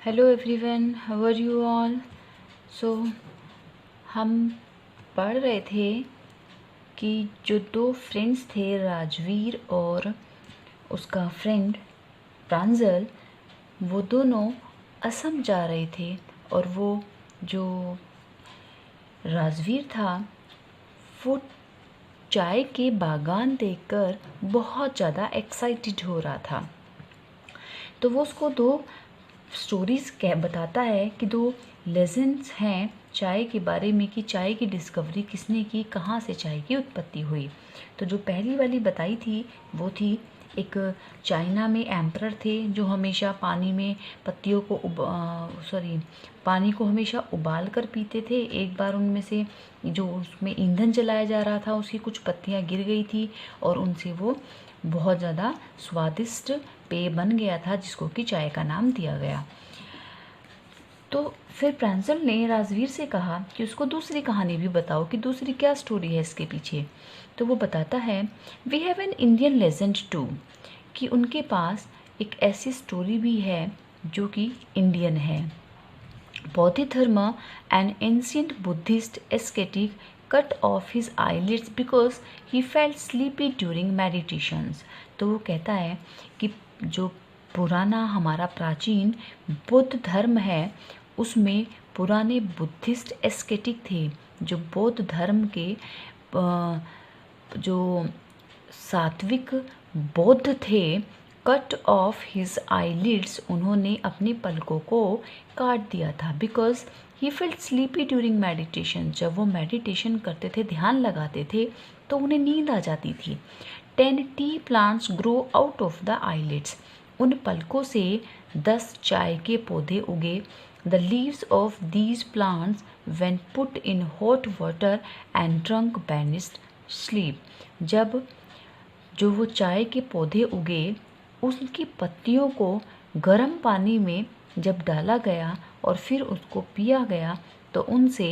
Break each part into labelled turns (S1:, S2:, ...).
S1: Hello everyone, how are you all. So हम पढ़ रहे थे कि जो दो फ्रेंड्स थे, राजवीर और उसका फ्रेंड प्रांजल, वो दोनों असम जा रहे थे। और वो जो राजवीर था वो चाय के बागान देखकर बहुत ज़्यादा एक्साइटेड हो रहा था। तो वो उसको दो स्टोरीज़ कह बताता है कि दो लेजेंड्स हैं चाय के बारे में, कि चाय की डिस्कवरी किसने की, कहाँ से चाय की उत्पत्ति हुई। तो जो पहली वाली बताई थी वो थी एक चाइना में एम्परर थे जो हमेशा पानी में पत्तियों को पानी को हमेशा उबाल कर पीते थे। एक बार उनमें से जो उसमें ईंधन जलाया जा रहा था उसकी कुछ पत्तियां गिर गई थी और उनसे वो बहुत ज़्यादा स्वादिष्ट पेय बन गया था जिसको कि चाय का नाम दिया गया। तो फिर प्रांजल ने राजवीर से कहा कि उसको दूसरी कहानी भी बताओ कि दूसरी क्या स्टोरी है इसके पीछे। तो वो बताता है, we have an Indian legend too, कि उनके पास एक ऐसी स्टोरी भी है जो कि इंडियन है। Bodhidharma, an ancient Buddhist ascetic, cut off his eyelids because he felt sleepy during meditations। तो वो कहता है कि जो पुराना हमारा प्राचीन बुद्ध धर्म है उसमें पुराने बुद्धिस्ट एस्केटिक थे जो बौद्ध धर्म के जो सात्विक बौद्ध थे। कट ऑफ हिज आईलिड्स, उन्होंने अपने पलकों को काट दिया था। Because he felt sleepy during meditation, जब वो मेडिटेशन करते थे, ध्यान लगाते थे तो उन्हें नींद आ जाती थी। 10 T plants grow out of the eyelids, उन पलकों से 10 चाय के पौधे उगे। The leaves of these plants when put in hot water and drunk banished sleep, जब जो वो चाय के पौधे उगे उसकी पत्तियों को गर्म पानी में जब डाला गया और फिर उसको पिया गया तो उनसे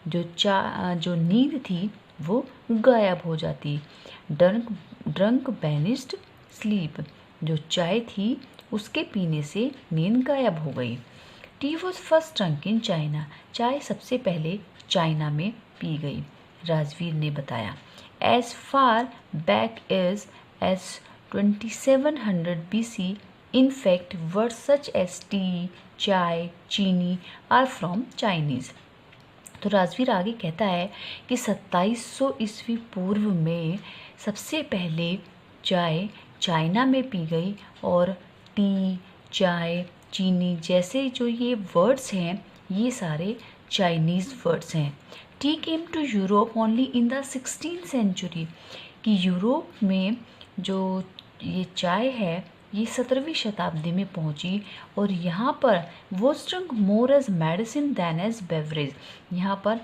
S1: जो नींद थी वो गायब हो जाती। ड्रंक बैनिस्ड स्लीप, जो चाय थी उसके पीने से नींद गायब हो गई। T was first drunk in China, चाय सबसे पहले चाइना में पी गई, राजवीर ने बताया। As far back as 2700 BC, in fact words such as tea, चाय, चीनी आर फ्रॉम चाइनीज़। तो राजवीर आगे कहता है कि 2700 ईस्वी पूर्व में सबसे पहले चाय चाइना में पी गई और टी, चाय, चीनी जैसे जो ये वर्ड्स हैं ये सारे चाइनीज़ वर्ड्स हैं। Tea came to Europe only in the 16th century, कि यूरोप में जो ये चाय है ये 17वीं शताब्दी में पहुंची और यहाँ पर was drunk more as medicine than as beverage, यहाँ पर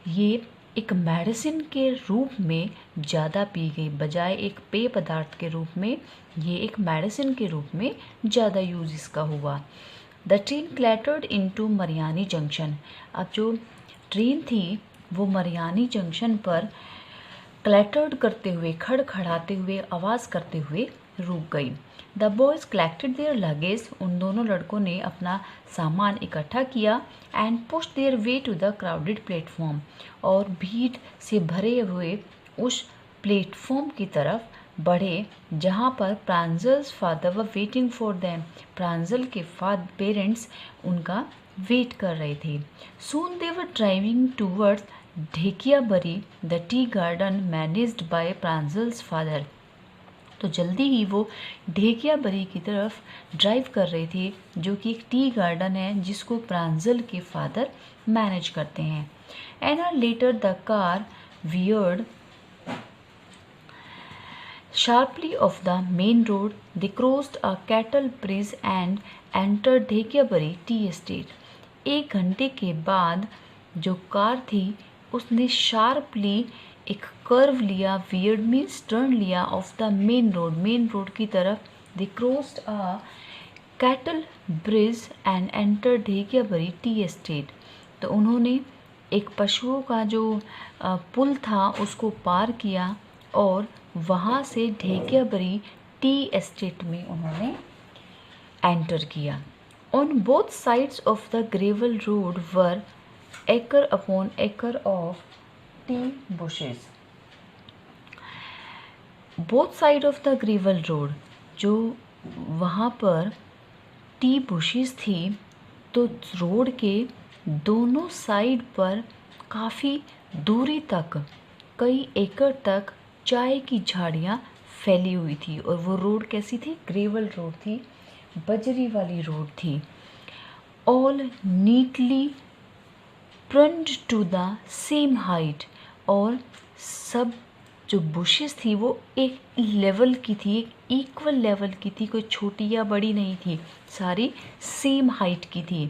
S1: ये एक मेडिसिन के रूप में ज़्यादा पी गई, बजाय एक पेय पदार्थ के रूप में ये एक मेडिसिन के रूप में ज़्यादा यूज इसका हुआ। The train clattered into Mariani junction, अब जो ट्रेन थी वो मरियानी जंक्शन पर क्लैटर्ड करते हुए, खड़खड़ाते हुए, आवाज़ करते हुए रुक गई। The boys collected their luggage, उन दोनों लड़कों ने अपना सामान इकट्ठा किया। And pushed their way to the crowded platform, और भीड़ से भरे हुए उस प्लेटफॉर्म की तरफ बढ़े जहाँ पर Pranjal's father was waiting for them, Pranjal के पेरेंट्स उनका वेट कर रहे थे। Soon they were driving towards Dhekiabari, the tea garden managed by Pranjal's father, तो जल्दी ही वो ढेकियाबरी की तरफ ड्राइव कर रहे थे जो कि एक टी गार्डन है जिसको प्रांजल के फादर मैनेज करते हैं। An hour later the car weird sharply off the main road. They crossed a cattle bridge and entered Dhekiabari tea estate. 1 घंटे के बाद जो कार थी उसने शार्पली एक कर्व लिया, वियर्ड मीन्स टर्न लिया, ऑफ द मेन रोड की तरफ। They crossed a cattle bridge and entered Dhekiabari tea estate, तो उन्होंने एक पशुओं का जो पुल था उसको पार किया और वहाँ से ढेकियाबरी टी एस्टेट में उन्होंने एंटर किया। On both sides of the gravel road were acre upon acre of tea bushes. Both side of the gravel road, जो वहाँ पर टी बुशेस थी, तो रोड के दोनों साइड पर काफ़ी दूरी तक, कई एकड़ तक चाय की झाड़ियाँ फैली हुई थी। और वो रोड कैसी थी? ग्रेवल रोड थी, बजरी वाली रोड थी। All neatly print to the same height, और सब जो बुशेस थी वो एक लेवल की थी, एक इक्वल लेवल की थी, कोई छोटी या बड़ी नहीं थी, सारी सेम हाइट की थी।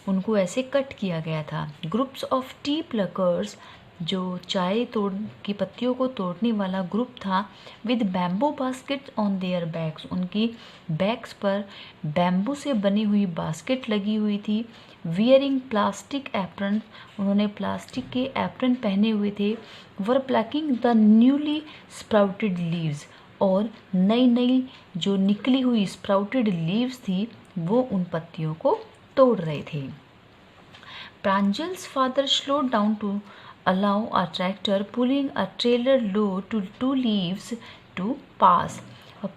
S1: उनको ऐसे कट किया गया था। ग्रुप्स ऑफ टी प्लकर्स, जो चाय तोड़ की पत्तियों को तोड़ने वाला ग्रुप था, with bamboo basket on their bags, उनकी बैग्स पर बैम्बू से बनी हुई बास्केट लगी हुई थी। वियरिंग प्लास्टिक एप्रन, उन्होंने प्लास्टिक के एप्रन पहने हुए थे। Were plucking the newly sprouted leaves, और नई नई जो निकली हुई स्प्राउटेड लीव्स थी वो उन पत्तियों को तोड़ रहे थे। प्रांजल's father slowed down to allow a tractor pulling a trailer load to 2 leaves to pass. अब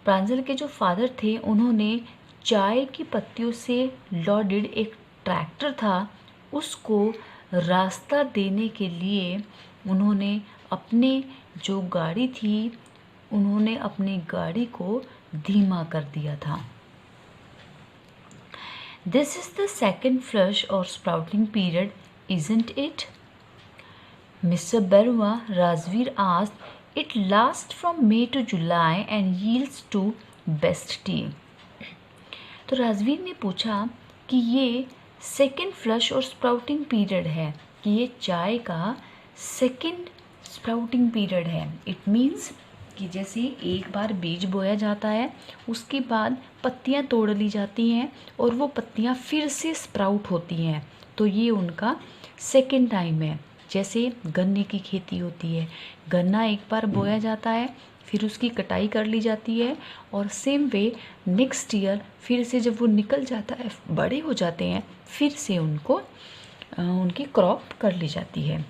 S1: प्रांजल के जो फादर थे, उन्होंने चाय की पत्तियों से लॉडेड एक ट्रैक्टर था, उसको रास्ता देने के लिए उन्होंने अपने जो गाड़ी थी, उन्होंने अपनी गाड़ी को धीमा कर दिया था। This is the second flush or sprouting period, isn't it? Mr. Barua, Razveer asked. It lasts from May to July and yields to best tea. तो राजवीर ने पूछा कि ये सेकेंड फ्लश और स्प्राउटिंग पीरियड है, कि ये चाय का सेकेंड स्प्राउटिंग पीरियड है। इट मीन्स कि जैसे एक बार बीज बोया जाता है, उसके बाद पत्तियां तोड़ ली जाती हैं और वो पत्तियां फिर से स्प्राउट होती हैं, तो ये उनका सेकेंड टाइम है। जैसे गन्ने की खेती होती है, गन्ना एक बार बोया जाता है, फिर उसकी कटाई कर ली जाती है, और सेम वे नेक्स्ट ईयर फिर से जब वो निकल जाता है, बड़े हो जाते हैं, फिर से उनको उनकी क्रॉप कर ली जाती है।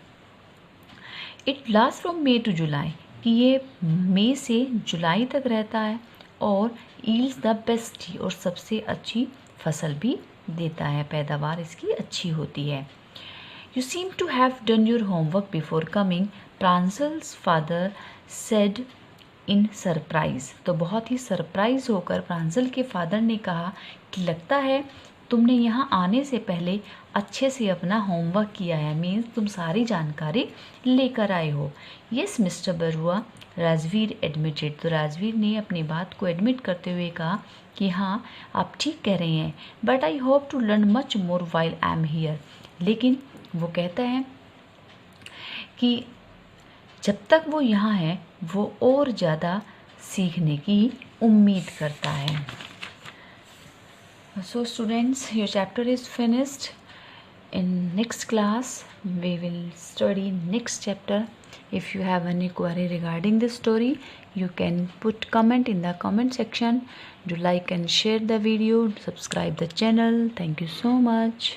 S1: It last from May to July, कि ये मई से जुलाई तक रहता है, और ईल्ड्स द बेस्ट टी, और सबसे अच्छी फसल भी देता है, पैदावार इसकी अच्छी होती है। You seem to have done your homework before coming, Pranjal's father said in surprise. तो बहुत ही सरप्राइज होकर प्रांजल के फादर ने कहा कि लगता है तुमने यहाँ आने से पहले अच्छे से अपना होमवर्क किया है, मीन्स तुम सारी जानकारी लेकर आए हो। Yes mister Barua, Rajveer admitted. तो राजवीर ने अपनी बात को एडमिट करते हुए कहा कि हाँ, आप ठीक कह रहे हैं, but I hope to learn much more while I am here. लेकिन वो कहता है कि जब तक वो यहाँ है, वो और ज़्यादा सीखने की उम्मीद करता है। So students, your chapter is finished. In next class we will study next chapter. If you have any query regarding this story, you can put comment in the comment section. Do like and share the video, subscribe the channel. Thank you so much.